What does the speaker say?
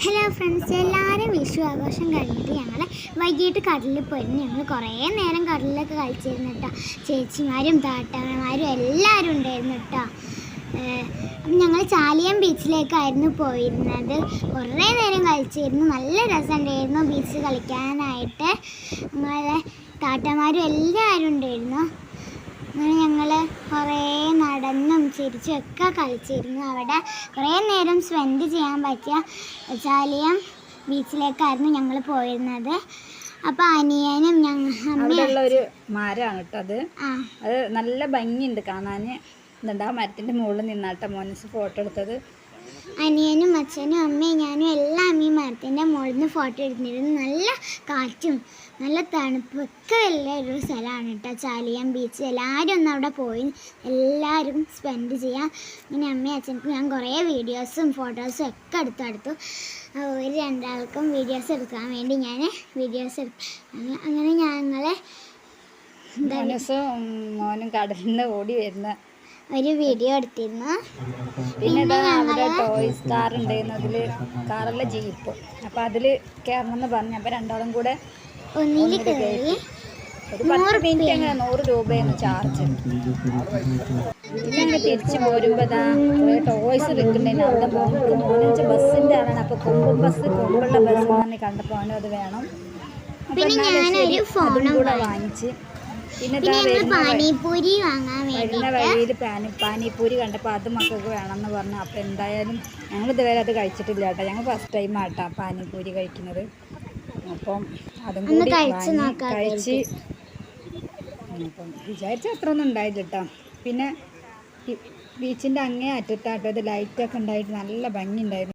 Hello friends, എല്ലാവരും വിഷു ആഘോഷം കഴിഞ്ഞിട്ട് ഞങ്ങൾ വൈകിട്ട് കടലിൽ പോയിരുന്നു. ഞങ്ങൾ കുറേ നേരം കടലിലൊക്കെ കളിച്ചിരുന്നു കേട്ടോ. ചേച്ചിമാരും താത്തമാരും എല്ലാവരും ഉണ്ടായിരുന്നു കേട്ടോ. അപ്പം ഞങ്ങൾ ചാലിയം ബീച്ചിലേക്കായിരുന്നു പോയിരുന്നത്. കുറേ നേരം കളിച്ചിരുന്നു, നല്ല രസമുണ്ടായിരുന്നു ബീച്ചിൽ കളിക്കാനായിട്ട്. ഞങ്ങളെ താത്തമാരും എല്ലാവരും ഉണ്ടായിരുന്നു. അങ്ങനെ ഞങ്ങൾ കുറേ നടന്നും ചിരിച്ചും ഒക്കെ കളിച്ചിരുന്നു. അവിടെ കുറേ നേരം സ്പെൻഡ് ചെയ്യാൻ പറ്റിയ ചാലിയം ബീച്ചിലേക്കായിരുന്നു ഞങ്ങൾ പോയിരുന്നത്. അപ്പോൾ അനിയനും അവിടെയുള്ള ഒരു മരമാണ് കേട്ടോ അത് നല്ല ഭംഗിയുണ്ട് കാണാൻ. എന്നിട്ട് ആ മരത്തിൻ്റെ മുകളിൽ നിന്നാട്ട മോനസ് ഫോട്ടോ എടുത്തത്. അനിയനും അച്ഛനും അമ്മയും ഞാനും എല്ലാം ഈ മരത്തിൻ്റെ മുകളിൽ നിന്ന് ഫോട്ടോ എടുത്തിരുന്നു. നല്ല കാറ്റും നല്ല തണുപ്പൊക്കെ ഉള്ള ഒരു സ്ഥലമാണ് കേട്ടോ ചാലിയം ബീച്ച്. എല്ലാവരും ഒന്ന് അവിടെ പോയി എല്ലാവരും സ്പെൻഡ് ചെയ്യാം. ഇങ്ങനെ അമ്മയും അച്ഛനും ഞാൻ കുറേ വീഡിയോസും ഫോട്ടോസും ഒക്കെ എടുത്തു. ഒരു രണ്ടാൾക്കും വീഡിയോസ് എടുക്കാൻ വേണ്ടി ഞാൻ വീഡിയോസ് എടുക്കും. അങ്ങനെ ഞങ്ങൾ മോനും കടലിൽ നിന്ന് ഓടി വരുന്ന ഒരു വീഡിയോ എടുത്തിരുന്നു. പിന്നെ അവിടെ ടോയ്സ് കാർ ഉണ്ടായിരുന്നു. അതിൽ കാറല്ല ജീപ്പ്. അപ്പോൾ അതിൽ കയറണമെന്ന് പറഞ്ഞു. അപ്പോൾ രണ്ടാളും കൂടെ ഒന്നിൽ കയറി ഒരു 10 മിനിറ്റ് അങ്ങനെ 100 രൂപയാണ് ചാർജ്. പിന്നെ അങ്ങനെ തിരിച്ച് പോരുമ്പോൾ ടോയ്സ് വിൽക്കുന്നുണ്ടായിരുന്നു. അവിടെ മോനിച്ച് ബസ്സിൻ്റെ ആളാണ്. അപ്പോൾ കൊമ്പുള്ള ബസ് തന്നെ കണ്ടപ്പോൾ അവനും അത് വേണം. അപ്പോൾ കൂടെ വാങ്ങിച്ച് പിന്നെ പാനിപൂരി വാങ്ങാൻ വരുന്ന വഴിയിൽ പാനിപൂരി കണ്ടപ്പോൾ അത് മക്കൾക്ക് വേണമെന്ന് പറഞ്ഞു. അപ്പോൾ എന്തായാലും ഞങ്ങൾ ഇതുവരെ അത് കഴിച്ചിട്ടില്ല കേട്ടോ. ഞങ്ങൾ ഫസ്റ്റ് ടൈം ആട്ടോ പാനിപൂരി കഴിക്കുന്നത്. അപ്പം അതും കൂടി കഴിച്ച് അപ്പം വിചാരിച്ച അത്ര ഒന്നും ഉണ്ടായില്ല കേട്ടോ. പിന്നെ ബീച്ചിൻ്റെ അങ്ങേ അറ്റത്താട്ടോ ഇത് ലൈറ്റൊക്കെ ഉണ്ടായിട്ട് നല്ല ഭംഗി ഉണ്ടായിരുന്നു.